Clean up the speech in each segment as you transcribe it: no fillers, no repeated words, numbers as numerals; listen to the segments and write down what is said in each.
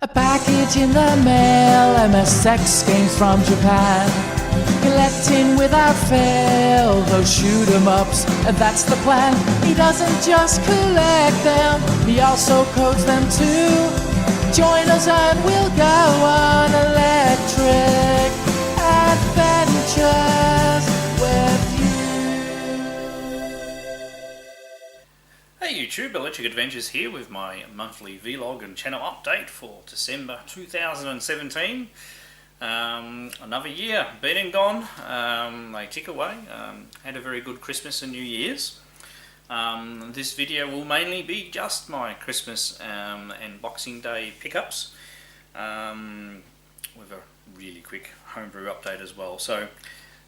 A package in the mail, MSX games from Japan. Collecting without fail, those shoot 'em ups, and that's the plan. He doesn't just collect them, he also codes them too. Join us and we'll go on electric adventures with you. Hey YouTube, Electric Adventures here with my monthly vlog and channel update for December 2017. Another year been and gone. They tick away. Had a very good Christmas and New Year's. This video will mainly be just my Christmas and Boxing Day pickups with a really quick homebrew update as well. So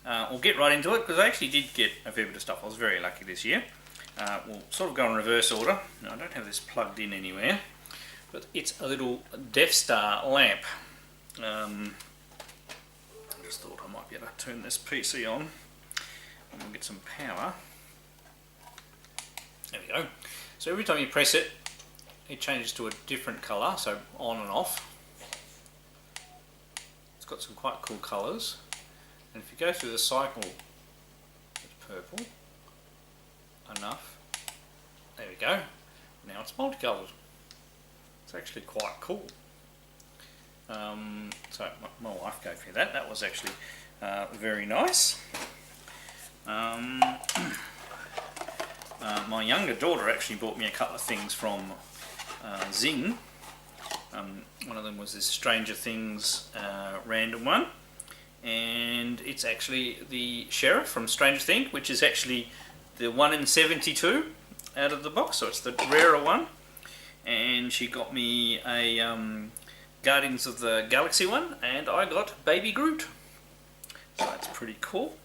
we'll get right into it because I actually did get a fair bit of stuff. I was very lucky this year. We'll sort of go in reverse order. Now, I don't have this plugged in anywhere, but it's a little Death Star lamp. I just thought I might be able to turn this PC on and we'll get some power. There we go. So every time you press it, it changes to a different colour, so on and off. It's got some quite cool colours, and if you go through the cycle, it's purple. Enough. There we go. Now it's multicoloured. It's actually quite cool. So my wife gave me that. That was actually very nice. My younger daughter actually bought me a couple of things from Zing. One of them was this Stranger Things random one, and it's actually the Sheriff from Stranger Things, which is actually the 1 in 72 out of the box, so it's the rarer one. And she got me a Guardians of the Galaxy one, and I got Baby Groot, so that's pretty cool.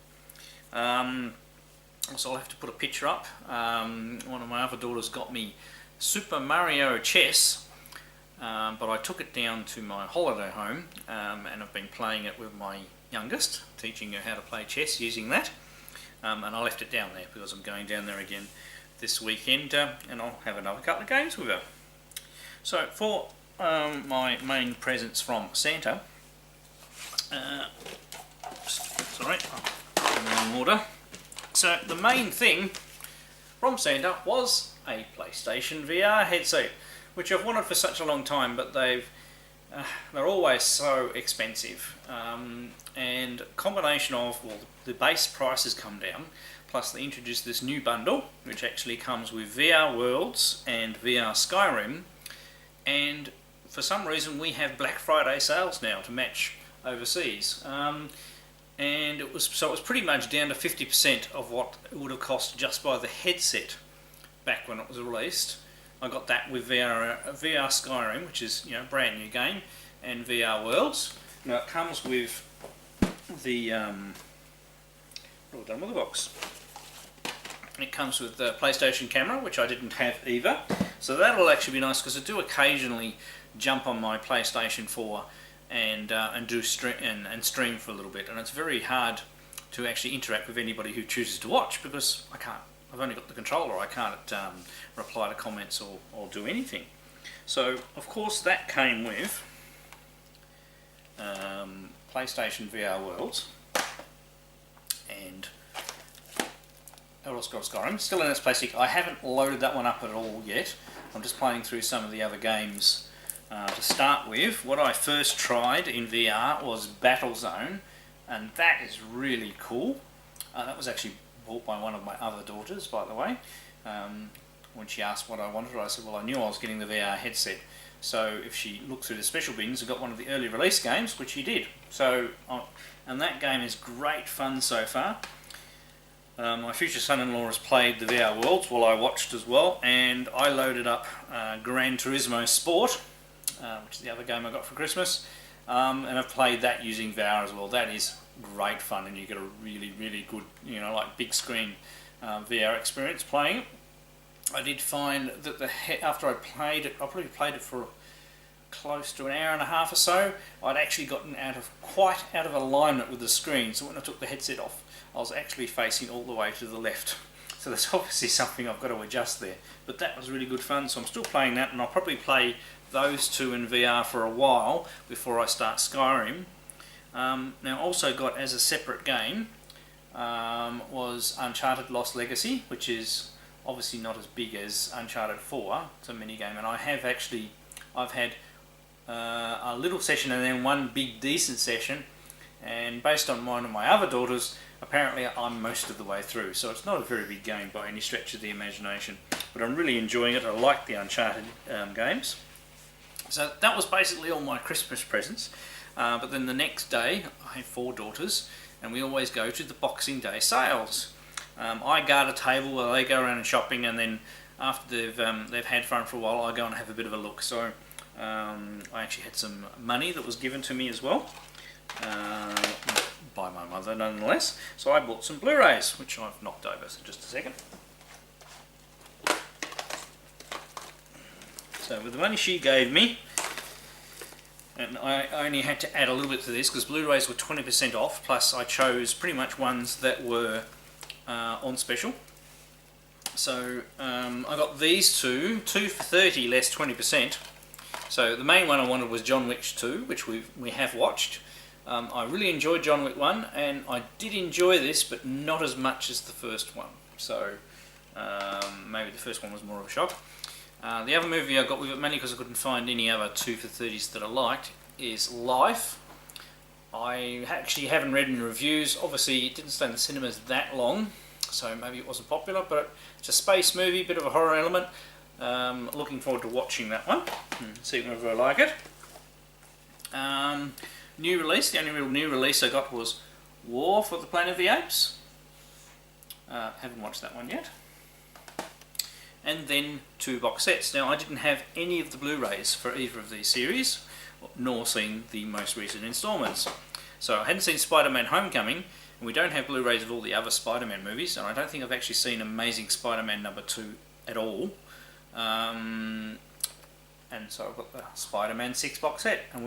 So I'll have to put a picture up. One of my other daughters got me Super Mario Chess, but I took it down to my holiday home, and I've been playing it with my youngest, teaching her how to play chess using that. And I left it down there because I'm going down there again this weekend, and I'll have another couple of games with her. So for my main presents from Santa, sorry, in the wrong order. So the main thing from Santa was a PlayStation VR headset, which I've wanted for such a long time, but they're always so expensive, and combination of, well, the base price has come down, plus they introduced this new bundle which actually comes with VR Worlds and VR Skyrim, and for some reason we have Black Friday sales now to match overseas, and it was pretty much down to 50% of what it would have cost just by the headset back when it was released. I got that with VR Skyrim, which is, you know, brand new game, and VR Worlds. Now it comes with the what have I done with the box? It comes with the PlayStation camera, which I didn't have either. So that'll actually be nice because I do occasionally jump on my PlayStation 4 and do stream for a little bit, and it's very hard to actually interact with anybody who chooses to watch because I can't. I've only got the controller, I can't reply to comments or do anything. So, of course, that came with PlayStation VR Worlds and Elder Scrolls Skyrim. Still in its plastic. I haven't loaded that one up at all yet. I'm just playing through some of the other games to start with. What I first tried in VR was Battlezone, and that is really cool. That was actually bought by one of my other daughters, by the way. When she asked what I wanted, I said, well, I knew I was getting the VR headset, so if she looked through the special bins and got one of the early release games, which she did. So, and that game is great fun so far. My future son-in-law has played the VR Worlds while I watched as well, and I loaded up Gran Turismo Sport, which is the other game I got for Christmas, and I've played that using VR as well. That is great fun, and you get a really, really good, you know, like big screen VR experience playing it. I did find that after I played it, I probably played it for close to an hour and a half or so, I'd actually gotten quite out of alignment with the screen, so when I took the headset off, I was actually facing all the way to the left. So there's obviously something I've got to adjust there. But that was really good fun, so I'm still playing that, and I'll probably play those two in VR for a while before I start Skyrim. Now also got as a separate game was Uncharted Lost Legacy, which is obviously not as big as Uncharted 4. It's a mini game, and I've had a little session and then one big decent session, and based on one of my other daughters, apparently I'm most of the way through, so it's not a very big game by any stretch of the imagination, but I'm really enjoying it. I like the Uncharted games. So that was basically all my Christmas presents, but then the next day I have 4 daughters and we always go to the Boxing Day sales. I guard a table while they go around and shopping, and then after they've had fun for a while, I go and have a bit of a look. So I actually had some money that was given to me as well, by my mother nonetheless. So I bought some Blu-rays, which I've knocked over, so just a second. So with the money she gave me, and I only had to add a little bit to this because Blu-rays were 20% off, plus I chose pretty much ones that were on special. So I got these two for 30 less 20%. So the main one I wanted was John Wick 2, which we have watched. I really enjoyed John Wick 1, and I did enjoy this, but not as much as the first one. So maybe the first one was more of a shock. The other movie I got with it, mainly because I couldn't find any other 2 for 30s that I liked, is Life. I actually haven't read any reviews. Obviously it didn't stay in the cinemas that long, so maybe it wasn't popular, but it's a space movie, bit of a horror element. Looking forward to watching that one, see whether I like it. New release, the only real new release I got was War for the Planet of the Apes. Haven't watched that one yet. And then 2 box sets. Now I didn't have any of the Blu-rays for either of these series, nor seen the most recent installments. So I hadn't seen Spider-Man Homecoming, and we don't have Blu-rays of all the other Spider-Man movies, and I don't think I've actually seen Amazing Spider-Man number 2 at all. And so I've got the Spider-Man 6 box set, and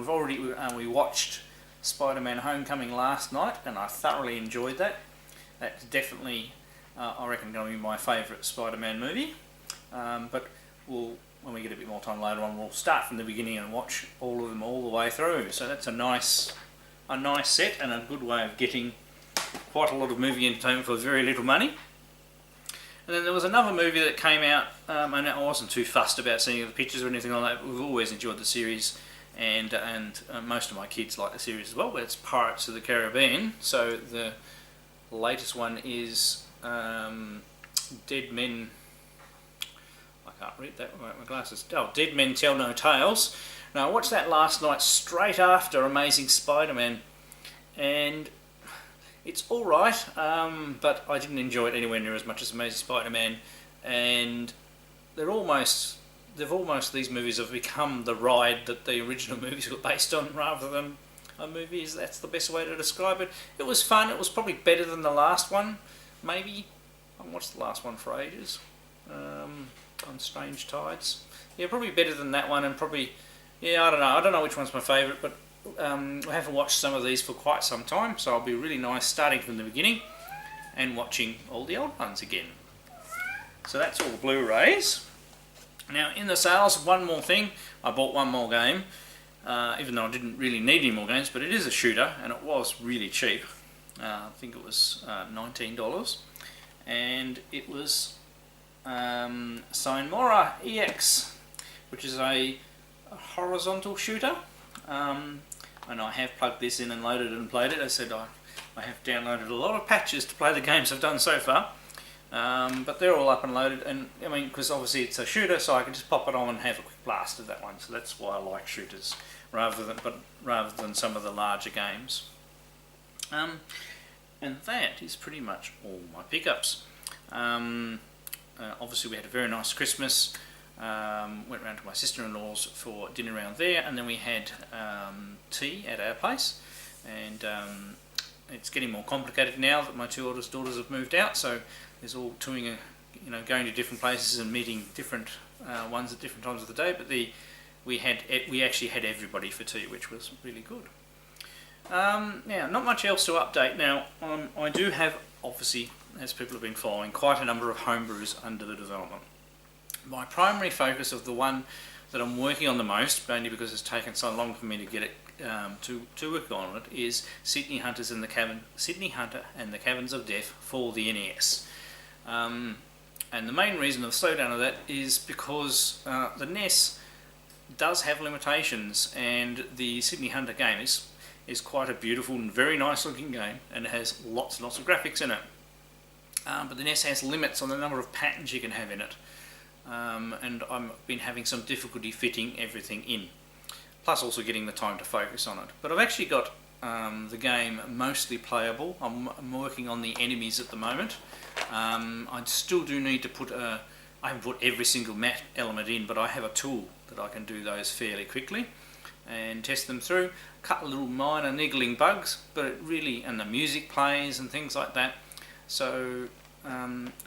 we watched Spider-Man Homecoming last night, and I thoroughly enjoyed that. That's definitely, I reckon, going to be my favourite Spider-Man movie. But when we get a bit more time later on, we'll start from the beginning and watch all of them all the way through. So that's a nice set and a good way of getting quite a lot of movie entertainment for very little money. And then there was another movie that came out, and I wasn't too fussed about seeing the pictures or anything like that. We've always enjoyed the series, and most of my kids like the series as well, but it's Pirates of the Caribbean. So the latest one is Dead Men... I can't read that without my glasses. Oh, Dead Men Tell No Tales. Now I watched that last night straight after Amazing Spider-Man, and it's alright, but I didn't enjoy it anywhere near as much as Amazing Spider-Man, and these movies have become the ride that the original movies were based on rather than a movie. That's the best way to describe it. It was fun. It was probably better than the last one, maybe. I haven't watched the last one for ages. On Strange Tides. Yeah, probably better than that one, and probably, yeah, I don't know which one's my favourite, but I haven't watched some of these for quite some time, so it'll be really nice starting from the beginning and watching all the old ones again. So that's all the Blu-rays. Now in the sales, one more thing, I bought one more game, even though I didn't really need any more games, but it is a shooter, and it was really cheap. I think it was $19, and it was Sinmora EX, which is a horizontal shooter, and I have plugged this in and loaded it and played it. As I said, I have downloaded a lot of patches to play the games I've done so far, but they're all up and loaded, and I mean, because obviously it's a shooter, so I can just pop it on and have a quick blast of that one. So that's why I like shooters rather than some of the larger games. And that is pretty much all my pickups. Obviously we had a very nice Christmas, went round to my sister-in-law's for dinner around there, and then we had tea at our place, and it's getting more complicated now that my 2 oldest daughters have moved out, so there's all touring, going to different places and meeting different ones at different times of the day, but we actually had everybody for tea, which was really good. Now, not much else to update. Now, I do have, obviously, as people have been following, quite a number of homebrews under the development. My primary focus of the one that I'm working on the most, mainly because it's taken so long for me to get it to work on it, is Sydney Hunter and the Caverns of Death for the NES. And the main reason of the slowdown of that is because the NES does have limitations, and the Sydney Hunter game is quite a beautiful and very nice looking game, and it has lots and lots of graphics in it. But the NES has limits on the number of patterns you can have in it, and I've been having some difficulty fitting everything in, plus also getting the time to focus on it. But I've actually got the game mostly playable. I'm working on the enemies at the moment. I still do need to put I haven't put every single map element in, but I have a tool that I can do those fairly quickly and test them through. A couple of little minor niggling bugs, but it really, and the music plays and things like that. So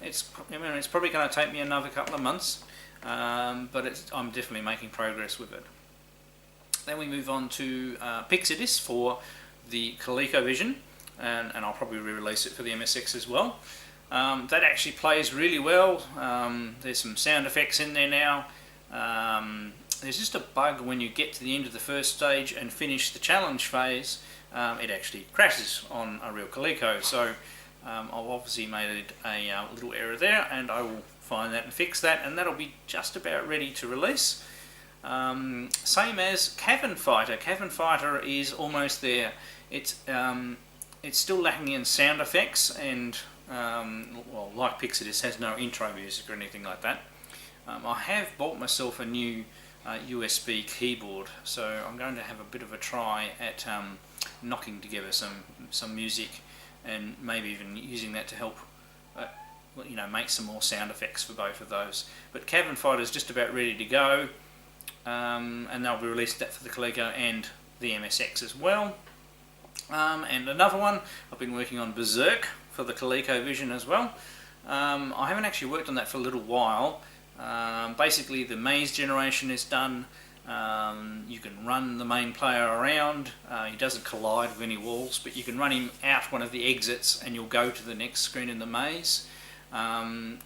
it's probably going to take me another couple of months, but I'm definitely making progress with it. Then we move on to Pixidis for the ColecoVision, and I'll probably re-release it for the MSX as well. That actually plays really well. There's some sound effects in there now. There's just a bug when you get to the end of the first stage and finish the challenge phase. It actually crashes on a real Coleco, so I've obviously made a little error there, and I will find that and fix that, and that'll be just about ready to release. Same as Cavern Fighter. Cavern Fighter is almost there. It's still lacking in sound effects, and well, like Pixidis, has no intro music or anything like that. I have bought myself a new USB keyboard, so I'm going to have a bit of a try at knocking together some music, and maybe even using that to help make some more sound effects for both of those. But Cavern Fighter is just about ready to go, and they'll be released that for the Coleco and the MSX as well. And another one, I've been working on Berserk for the ColecoVision as well. I haven't actually worked on that for a little while. Basically the maze generation is done. You can run the main player around. He doesn't collide with any walls, but you can run him out one of the exits and you'll go to the next screen in the maze. I'm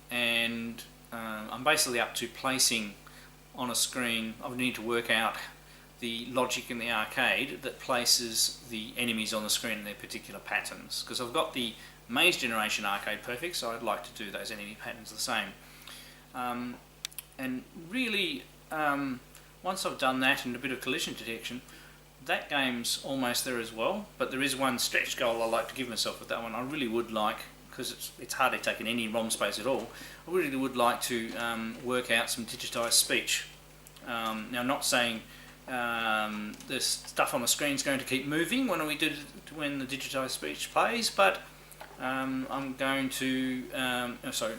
basically up to placing on a screen. I need to work out the logic in the arcade that places the enemies on the screen in their particular patterns, because I've got the maze generation arcade perfect, so I'd like to do those enemy patterns the same. And really, once I've done that and a bit of collision detection, that game's almost there as well. But there is one stretch goal I like to give myself with that one. I really would like, because it's hardly taken any ROM space at all, I really would like to work out some digitised speech. Now, not saying the stuff on the screen is going to keep moving when the digitised speech plays, but I'm going to,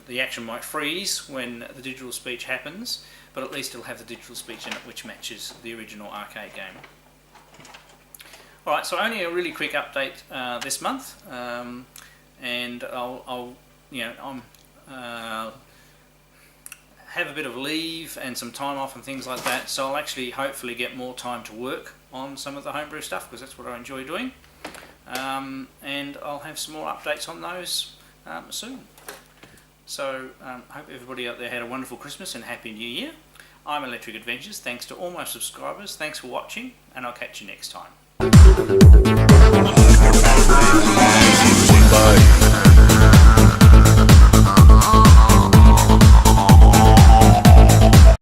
the action might freeze when the digital speech happens, but at least it'll have the digital speech in it, which matches the original arcade game. Alright, so only a really quick update this month, and I'll have a bit of leave and some time off and things like that, so I'll actually hopefully get more time to work on some of the homebrew stuff, because that's what I enjoy doing. And I'll have some more updates on those soon. So hope everybody out there had a wonderful Christmas and Happy New Year. I'm Electric Adventures. Thanks to all my subscribers. Thanks for watching, and I'll catch you next time.